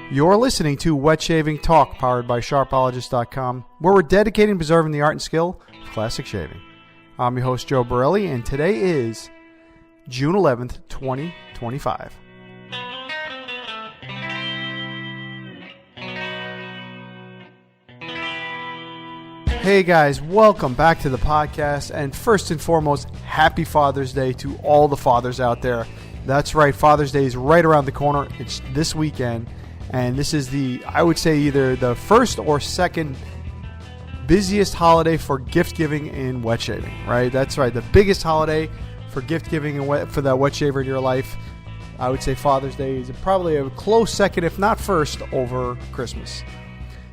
You're listening to Wet Shaving Talk, powered by Sharpologist.com, where we're dedicated to preserving the art and skill of classic shaving. I'm your host, Joe Borrelli, and today is June 11th, 2025. Hey guys, welcome back to the podcast, and first and foremost, happy Father's Day to all the fathers out there. That's right, Father's Day is right around the corner. It's this weekend. And this is I would say, either the first or second busiest holiday for gift giving in wet shaving, right? That's right. The biggest holiday for gift giving and for that wet shaver in your life. I would say Father's Day is probably a close second, if not first, over Christmas.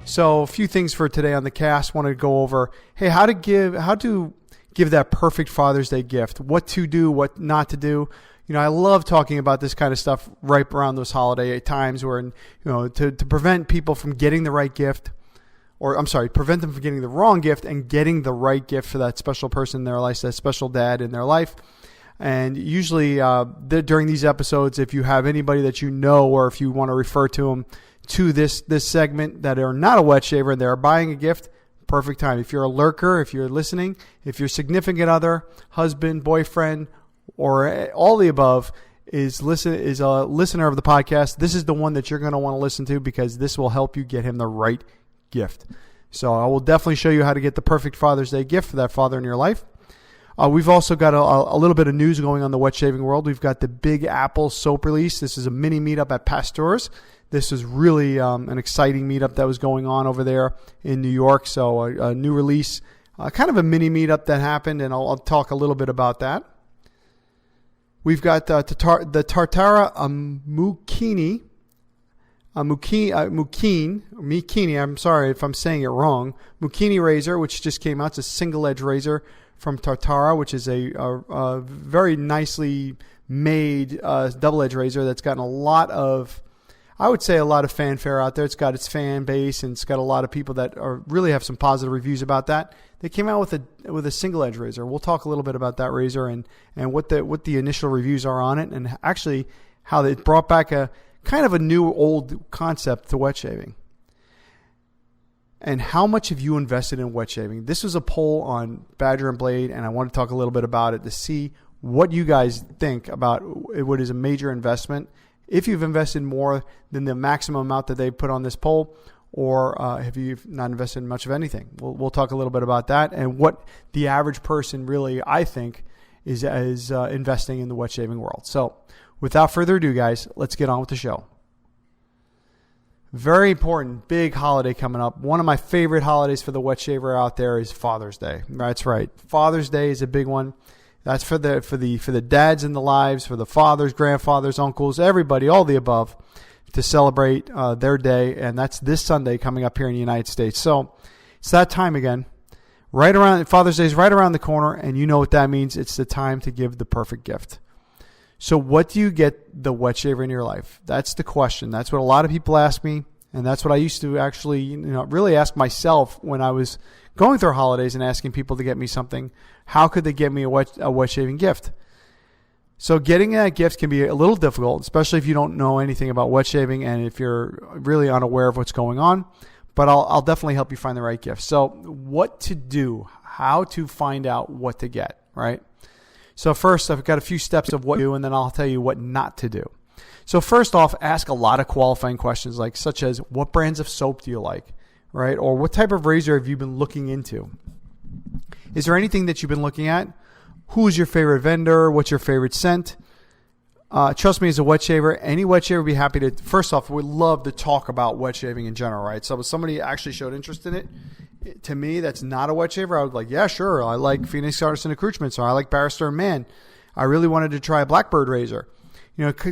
So a few things for today on the cast. Want to go over, hey, how to give that perfect Father's Day gift, what to do, what not to do. You know, I love talking about this kind of stuff right around those holiday times where, to prevent people from getting the right gift, prevent them from getting the wrong gift and getting the right gift for that special person in their life, that special dad in their life. And usually during these episodes, if you have anybody that you know, or if you want to refer to them to this segment that are not a wet shaver and they're buying a gift, perfect time. If you're a lurker, if you're listening, if your significant other, husband, boyfriend, or all the above is a listener of the podcast, this is the one that you're going to want to listen to, because this will help you get him the right gift. So I will definitely show you how to get the perfect Father's Day gift for that father in your life. We've also got a little bit of news going on in the wet shaving world. We've got the Big Apple soap release. This is a mini meetup at Pasteur's. This is really an exciting meetup that was going on over there in New York. So a new release, kind of a mini meetup that happened, and I'll talk a little bit about that. We've got the Tartara Mukini, Mukini, I'm sorry if I'm saying it wrong, Mukini razor, which just came out. It's a single-edge razor from Tartara, which is a very nicely made double-edge razor that's gotten a lot of fanfare out there. It's got its fan base, and it's got a lot of people that really have some positive reviews about that. They came out with a single edge razor. We'll talk a little bit about that razor and what the initial reviews are on it, and actually how they brought back a kind of a new old concept to wet shaving. And how much have you invested in wet shaving? This was a poll on Badger and Blade, and I want to talk a little bit about it to see what you guys think about what is a major investment. If you've invested more than the maximum amount that they put on this poll, or have you not invested in much of anything? We'll talk a little bit about that and what the average person really, I think, is investing in the wet shaving world. So without further ado, guys, let's get on with the show. Very important, big holiday coming up. One of my favorite holidays for the wet shaver out there is Father's Day. That's right. Father's Day is a big one. That's for the dads in the lives, for the fathers, grandfathers, uncles, everybody, all the above, to celebrate their day. And that's this Sunday coming up here in the United States. So it's that time again. Father's Day is right around the corner, and you know what that means. It's the time to give the perfect gift. So what do you get the wet shaver in your life? That's the question. That's what a lot of people ask me, and that's what I used to actually really ask myself when I was going through holidays and asking people to get me something. How could they get me a wet shaving gift? So getting that gift can be a little difficult, especially if you don't know anything about wet shaving and if you're really unaware of what's going on. But I'll definitely help you find the right gift. So what to do, how to find out what to get, right? So first, I've got a few steps of what to do, and then I'll tell you what not to do. So first off, ask a lot of qualifying questions, such as what brands of soap do you like, right? Or what type of razor have you been looking into? Is there anything that you've been looking at? Who's your favorite vendor? What's your favorite scent? Trust me, as a wet shaver, any wet shaver would be happy to, first off, we'd love to talk about wet shaving in general, right? So if somebody actually showed interest in it, to me, that's not a wet shaver, I would like, yeah, sure. I like Phoenix Artisan Accoutrements, or I like Barrister and Mann. I really wanted to try a Blackbird razor.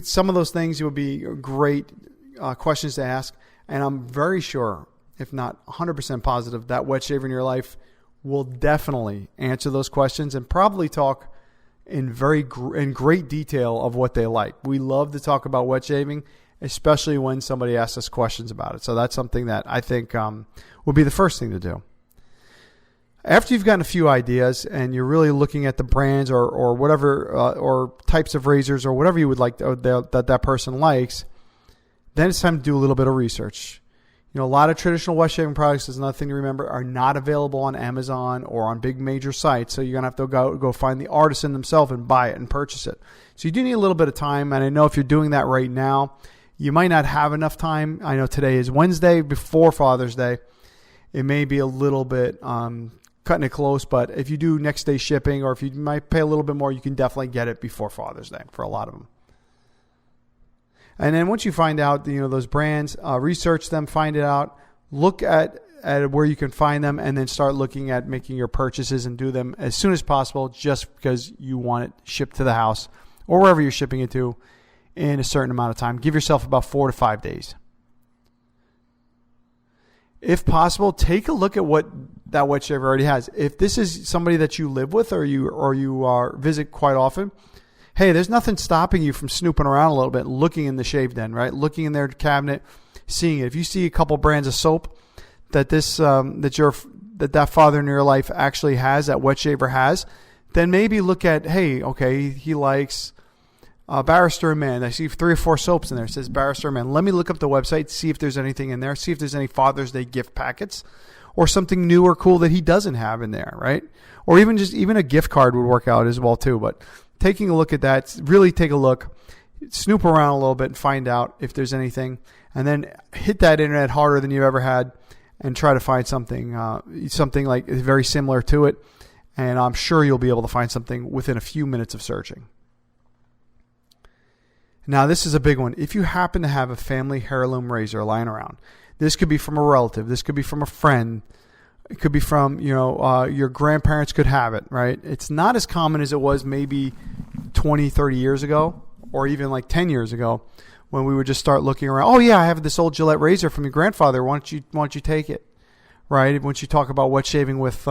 Some of those things would be great questions to ask. And I'm very sure, if not 100% positive, that wet shaver in your life will definitely answer those questions and probably talk in great detail of what they like. We love to talk about wet shaving, especially when somebody asks us questions about it. So that's something that I think will be the first thing to do. After you've gotten a few ideas and you're really looking at the brands or whatever or types of razors or whatever you would like that person likes, Then it's time to do a little bit of research. A lot of traditional wet shaving products, there's another thing to remember, are not available on Amazon or on big major sites. So you're going to have to go find the artisan themselves and buy it and purchase it. So you do need a little bit of time. And I know if you're doing that right now, you might not have enough time. I know today is Wednesday before Father's Day. It may be a little bit cutting it close, but if you do next day shipping, or if you might pay a little bit more, you can definitely get it before Father's Day for a lot of them. And then once you find out, those brands, research them, find it out, look at where you can find them, and then start looking at making your purchases and do them as soon as possible, just because you want it shipped to the house or wherever you're shipping it to in a certain amount of time. Give yourself about 4 to 5 days. If possible, take a look at what that wet shaver already has. If this is somebody that you live with or you visit quite often, hey, there's nothing stopping you from snooping around a little bit, looking in the shave den, right? Looking in their cabinet, seeing it. If you see a couple brands of soap that that father in your life actually has, that wet shaver has, then maybe look at, hey, okay, he likes Barrister and Man. I see 3 or 4 soaps in there. It says Barrister and Man. Let me look up the website, see if there's anything in there, see if there's any Father's Day gift packets or something new or cool that he doesn't have in there, right? Or even a gift card would work out as well too. But taking a look at that, really take a look, snoop around a little bit and find out if there's anything, and then hit that internet harder than you've ever had and try to find something like very similar to it. And I'm sure you'll be able to find something within a few minutes of searching. Now, this is a big one. If you happen to have a family heirloom razor lying around, this could be from a relative, this could be from a friend, it could be from, your grandparents could have it, right? It's not as common as it was maybe 20, 30 years ago, or even like 10 years ago, when we would just start looking around. Oh yeah, I have this old Gillette razor from your grandfather. Why don't you take it, right? Once you talk about wet shaving with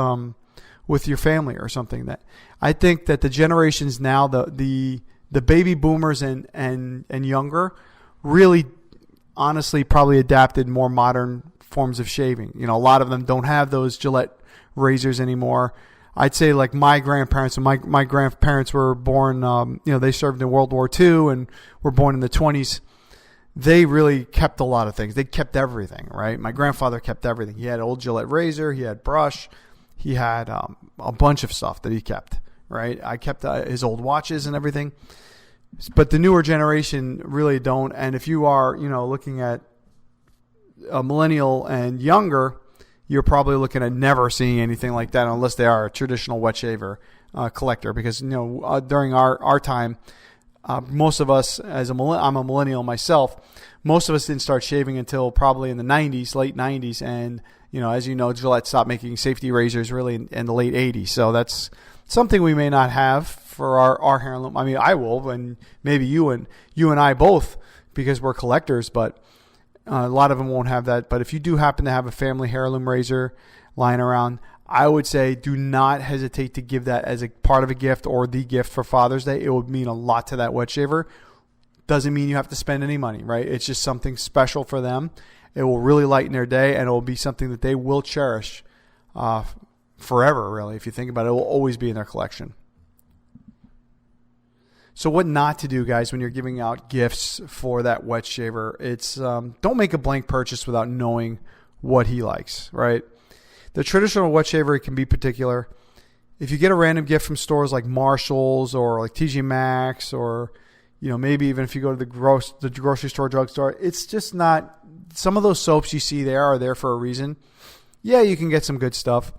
your family or something, that I think that the generations now, the baby boomers and younger, really, honestly, probably adapted more modern forms of shaving. A lot of them don't have those Gillette razors anymore. I'd say like my grandparents, and my grandparents were born, they served in World War II and were born in the 20s. They really kept a lot of things. They kept everything, right? My grandfather kept everything. He had an old Gillette razor. He had brush. He had a bunch of stuff that he kept, right? I kept his old watches and everything. But the newer generation really don't. And if you are, looking at a millennial and younger, you're probably looking at never seeing anything like that unless they are a traditional wet shaver collector. Because, during our time, most of us, I'm a millennial myself, most of us didn't start shaving until probably in the 90s, late 90s. And, as you know, Gillette stopped making safety razors really in the late 80s. So that's something we may not have for our hair and loom. I mean, I will, and maybe you and I both, because we're collectors, but a lot of them won't have that. But if you do happen to have a family heirloom razor lying around, I would say do not hesitate to give that as a part of a gift or the gift for Father's Day. It would mean a lot to that wet shaver. Doesn't mean you have to spend any money, right? It's just something special for them. It will really lighten their day, and it will be something that they will cherish forever, really. If you think about it, it will always be in their collection. So what not to do, guys, when you're giving out gifts for that wet shaver, it's don't make a blank purchase without knowing what he likes, right? The traditional wet shaver can be particular. If you get a random gift from stores like Marshall's or like TJ Maxx, or maybe even if you go to the grocery store, drugstore, it's just not. Some of those soaps you see there are there for a reason. Yeah, you can get some good stuff,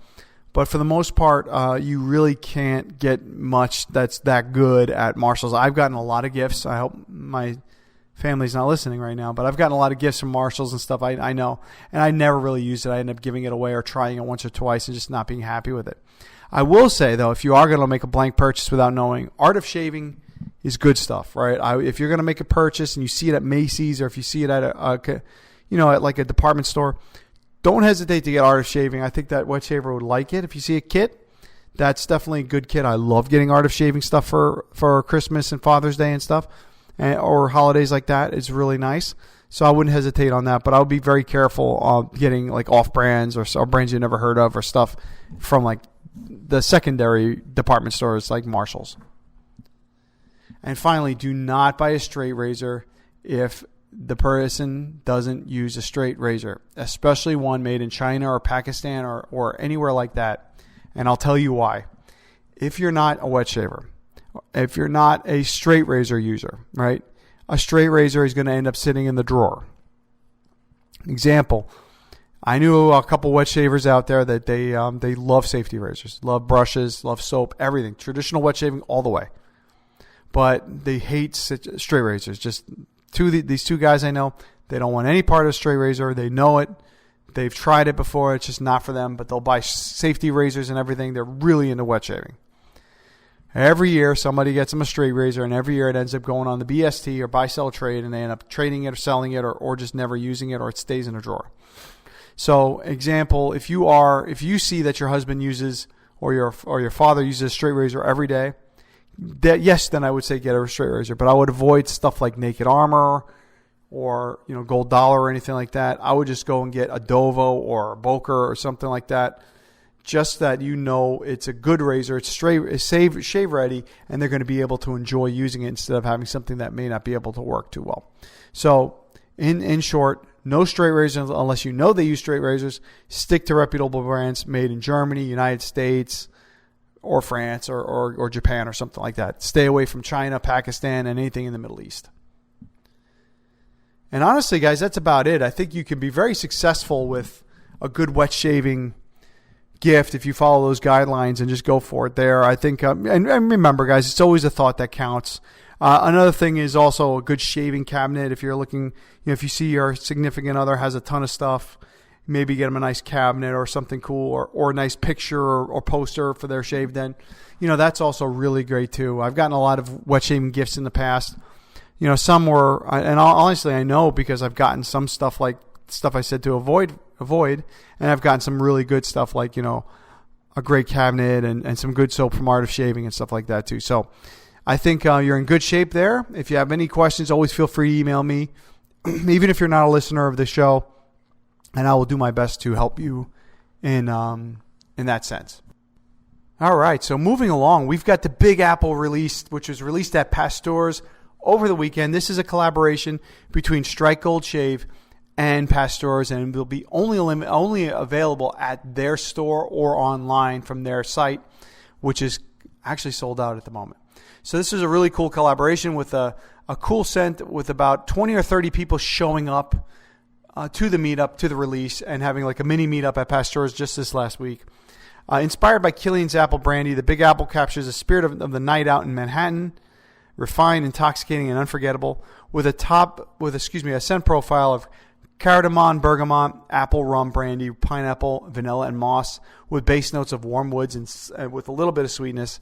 but for the most part, you really can't get much that's that good at Marshall's. I've gotten a lot of gifts. I hope my family's not listening right now, but I've gotten a lot of gifts from Marshall's and stuff. I know, and I never really used it. I end up giving it away or trying it once or twice and just not being happy with it. I will say, though, if you are going to make a blank purchase without knowing, Art of Shaving is good stuff, right? If you're going to make a purchase and you see it at Macy's, or if you see it at at like a department store, don't hesitate to get Art of Shaving. I think that wet shaver would like it. If you see a kit, that's definitely a good kit. I love getting Art of Shaving stuff for Christmas and Father's Day and stuff, or holidays like that. It's really nice. So I wouldn't hesitate on that, but I would be very careful getting like off brands or brands you never heard of, or stuff from like the secondary department stores like Marshall's. And finally, do not buy a straight razor if the person doesn't use a straight razor, especially one made in China or Pakistan or anywhere like that. And I'll tell you why. If you're not a wet shaver, if you're not a straight razor user, right? A straight razor is going to end up sitting in the drawer. Example, I knew a couple wet shavers out there that they love safety razors, love brushes, love soap, everything. Traditional wet shaving all the way. But they hate straight razors. Just these two guys I know, they don't want any part of a straight razor. They know it. They've tried it before. It's just not for them. But they'll buy safety razors and everything. They're really into wet shaving. Every year, somebody gets them a straight razor, and every year it ends up going on the BST or buy-sell trade, and they end up trading it or selling it or just never using it, or it stays in a drawer. So, example, if you see that your husband uses or your father uses a straight razor every day, then I would say get a straight razor. But I would avoid stuff like Naked Armor or Gold Dollar or anything like that. I would just go and get a Dovo or a Boker or something like that. Just that it's a good razor, it's shave ready, and they're going to be able to enjoy using it instead of having something that may not be able to work too well. So, in short, no straight razors unless you know they use straight razors. Stick to reputable brands made in Germany, United States, or France, or Japan, or something like that. Stay away from China, Pakistan, and anything in the Middle East. And honestly, guys, that's about it. I think you can be very successful with a good wet shaving gift if you follow those guidelines and just go for it there. I think, and remember, guys, it's always a thought that counts. Another thing is also a good shaving cabinet. If you're looking, if you see your significant other has a ton of stuff, maybe get them a nice cabinet or something cool, or a nice picture or poster for their shave den. That's also really great too. I've gotten a lot of wet shaving gifts in the past. Some were, and honestly, I know because I've gotten some stuff like stuff I said to avoid, and I've gotten some really good stuff like, a great cabinet and some good soap from Art of Shaving and stuff like that too. So I think you're in good shape there. If you have any questions, always feel free to email me, even if you're not a listener of the show, and I will do my best to help you in that sense. All right, so moving along, we've got the Big Apple release, which was released at Pasteur's over the weekend. This is a collaboration between Strike Gold Shave and Pasteur's, and will be only available at their store or online from their site, which is actually sold out at the moment. So this is a really cool collaboration with a cool scent, with about 20 or 30 people showing up to the meetup, to the release, and having like a mini meetup at Pasteur's just this last week. Inspired by Killian's Apple Brandy, the Big Apple captures the spirit of the night out in Manhattan, refined, intoxicating, and unforgettable, with a scent profile of cardamom, bergamot, apple, rum, brandy, pineapple, vanilla, and moss, with base notes of warm woods and with a little bit of sweetness.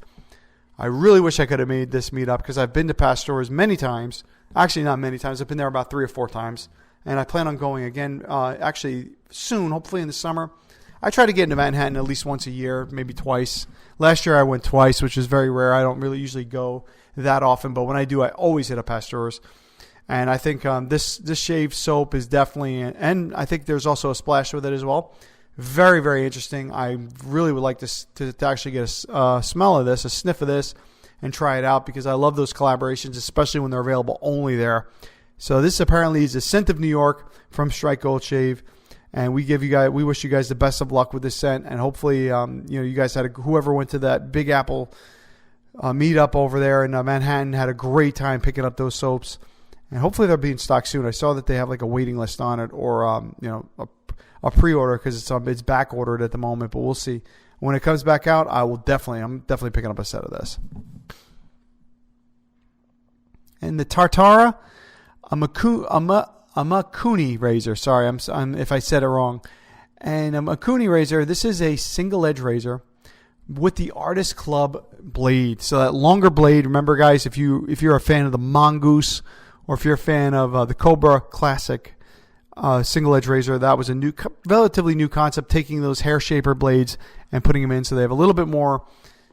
I really wish I could have made this meetup because I've been to Pasteur's many times. Actually, not many times. I've been there about 3 or 4 times, and I plan on going again actually soon, hopefully in the summer. I try to get into Manhattan at least once a year, maybe twice. Last year I went twice, which is very rare. I don't really usually go that often, but when I do, I always hit a Pasteur's. And I think this shave soap is definitely, and I think there's also a splash with it as well. Very, very interesting. I really would like to actually get a smell of this, a sniff of this, and try it out because I love those collaborations, especially when they're available only there. So this apparently is the scent of New York from Strike Gold Shave, and we wish you guys the best of luck with this scent, and hopefully, you guys whoever went to that Big Apple meetup over there in Manhattan had a great time picking up those soaps. And hopefully they'll be in stock soon. I saw that they have like a waiting list on it, or a pre-order because it's back ordered at the moment. But we'll see when it comes back out. I'm definitely picking up a set of this. And the Tartara Amakuni razor. Sorry, I'm if I said it wrong. And Amakuni razor. This is a single edge razor with the Artist Club blade. So that longer blade. Remember, guys, if you're a fan of the Mongoose, or if you're a fan of the Cobra Classic single edge razor, that was a relatively new concept, taking those hair shaper blades and putting them in so they have a little bit more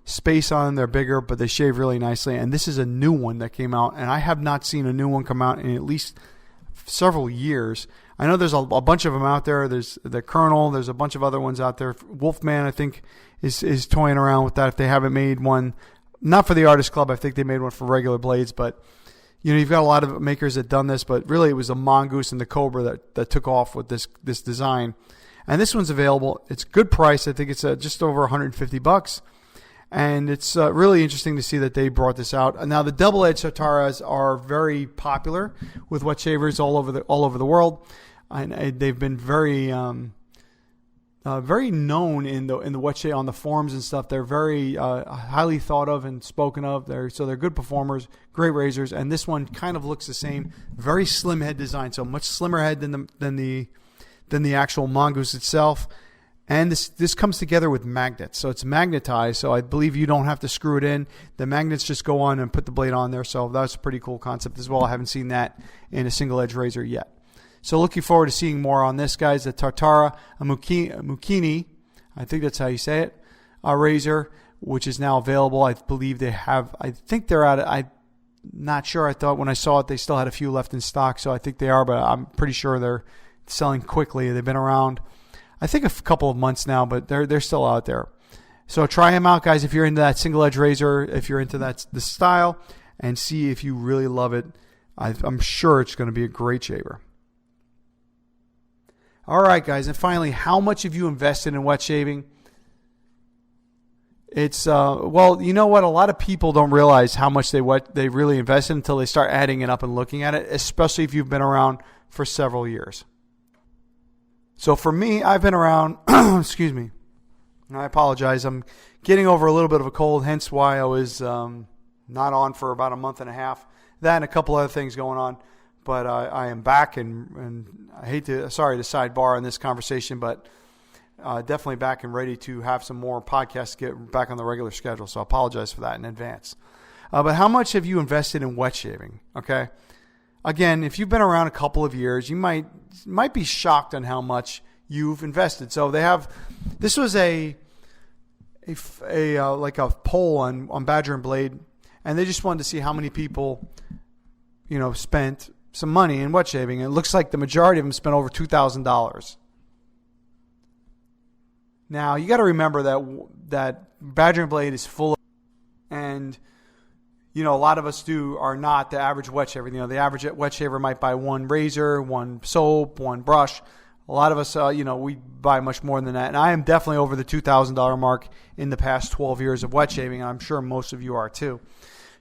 space on them. They're bigger, but they shave really nicely. And this is a new one that came out, and I have not seen a new one come out in at least several years. I know there's a bunch of them out there. There's the Colonel. There's a bunch of other ones out there. Wolfman, I think, is toying around with that. If they haven't made one, not for the Artist Club, I think they made one for regular blades, but You've got a lot of makers that done this, but really it was the mongoose and the cobra that took off with this design. And this one's available. It's a good price. I think it's just over $150. And it's really interesting to see that they brought this out. And now the double-edged Tartaras are very popular with wet shavers all over the world, and they've been very very known in the wet shave on the forums and stuff. They're very highly thought of and spoken of. They're good performers, great razors, and this one kind of looks the same. Very slim head design, so much slimmer head than the actual mongoose itself. And this comes together with magnets, so it's magnetized. So I believe you don't have to screw it in. The magnets just go on and put the blade on there. So that's a pretty cool concept as well. I haven't seen that in a single edge razor yet. So looking forward to seeing more on this, guys. The Tartara Mukini, I think that's how you say it, razor, which is now available. I believe they have. I think they're out. I'm not sure. I thought when I saw it, they still had a few left in stock. So I think they are, but I'm pretty sure they're selling quickly. They've been around, I think, a couple of months now, but they're still out there. So try them out, guys, if you're into that single edge razor, if you're into the style, and see if you really love it. I'm sure it's going to be a great shaver. All right, guys, and finally, how much have you invested in wet shaving? It's well, you know what? A lot of people don't realize how much they really invested until they start adding it up and looking at it, especially if you've been around for several years. So for me, I've been around, excuse me, I apologize. I'm getting over a little bit of a cold, hence why I was not on for about a month and a half. That and a couple other things going on. But I am back, and sorry to sidebar on this conversation, but definitely back and ready to have some more podcasts get back on the regular schedule. So I apologize for that in advance. But how much have you invested in wet shaving? Okay. Again, if you've been around a couple of years, you might be shocked on how much you've invested. So this was a poll on Badger and Blade, and they just wanted to see how many people, spent some money in wet shaving. And it looks like the majority of them spent over $2,000. Now you got to remember that Badger and Blade is full of, and a lot of us are not the average wet shaver. The average wet shaver might buy one razor, one soap, one brush. A lot of us, we buy much more than that. And I am definitely over the $2,000 mark in the past 12 years of wet shaving. And I'm sure most of you are too.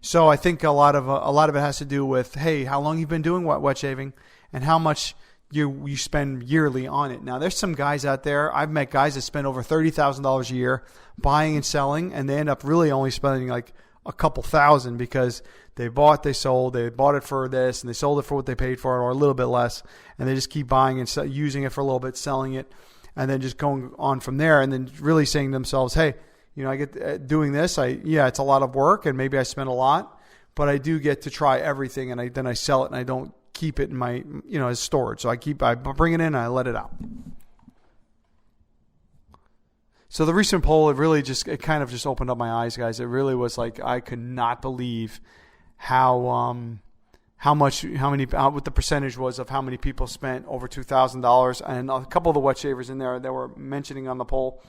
So I think a lot of it has to do with, hey, how long you've been doing wet shaving and how much you spend yearly on it. Now, there's some guys out there. I've met guys that spend over $30,000 a year buying and selling, and they end up really only spending like a couple thousand because they bought it for this, and they sold it for what they paid for it, or a little bit less, and they just keep buying and using it for a little bit, selling it, and then just going on from there, and then really saying to themselves, hey, I get doing this. It's a lot of work, and maybe I spend a lot, but I do get to try everything, and then I sell it, and I don't keep it in my as storage. So I bring it in, and I let it out. So the recent poll, it kind of just opened up my eyes, guys. It really was like I could not believe what the percentage was of how many people spent over $2,000, and a couple of the wet shavers in there that were mentioning on the poll.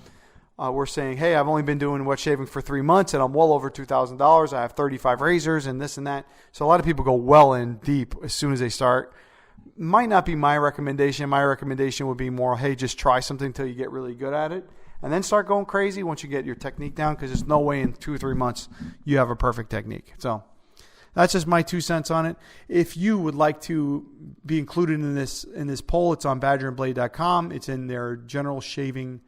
We're saying, hey, I've only been doing wet shaving for 3 months, and I'm well over $2,000. I have 35 razors and this and that. So a lot of people go well in deep as soon as they start. Might not be my recommendation. My recommendation would be more, hey, just try something until you get really good at it, and then start going crazy once you get your technique down, because there's no way in 2 or 3 months you have a perfect technique. So that's just my 2 cents on it. If you would like to be included in this poll, it's on badgerandblade.com. It's in their general shaving,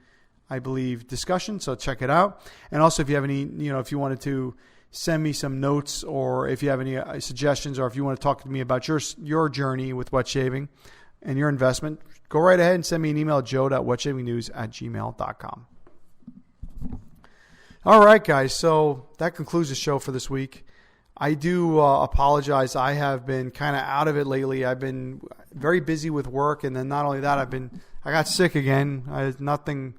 I believe, discussion. So check it out. And also, if you have any, if you wanted to send me some notes, or if you have any suggestions, or if you want to talk to me about your journey with wet shaving and your investment, go right ahead and send me an email at joe.wetshavingnews@gmail.com. All right, guys. So that concludes the show for this week. I do apologize. I have been kind of out of it lately. I've been very busy with work. And then not only that, I got sick again. Nothing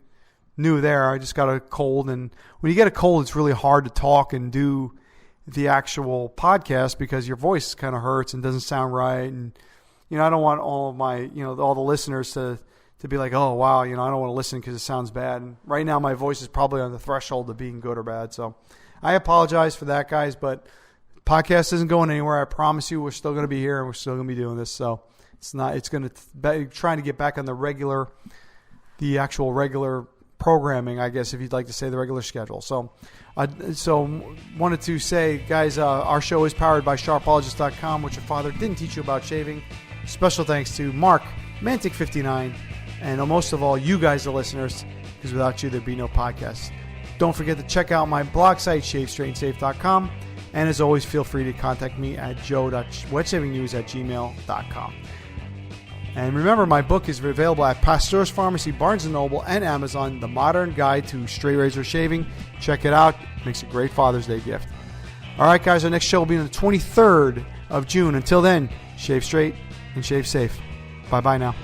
new there. I just got a cold, and when you get a cold, it's really hard to talk and do the actual podcast because your voice kind of hurts and doesn't sound right. And I don't want all of my all the listeners to be like, oh wow, I don't want to listen because it sounds bad. And right now, my voice is probably on the threshold of being good or bad. So I apologize for that, guys. But Podcast isn't going anywhere. I promise you, we're still going to be here and we're still going to be doing this. So it's going to trying to get back on the actual regular programming, I guess, if you'd like to say the regular schedule. So wanted to say, guys, our show is powered by Sharpologist.com, which your father didn't teach you about shaving. Special thanks to Mark, Mantic59, and most of all, you guys, the listeners, because without you, there'd be no podcast. Don't forget to check out my blog site, shavestraightandsafe.com. And as always, feel free to contact me at joe.wetshavingnews@gmail.com. And remember, my book is available at Pasteur's Pharmacy, Barnes & Noble, and Amazon, The Modern Guide to Straight Razor Shaving. Check it out. It makes a great Father's Day gift. All right, guys, our next show will be on the 23rd of June. Until then, shave straight and shave safe. Bye-bye now.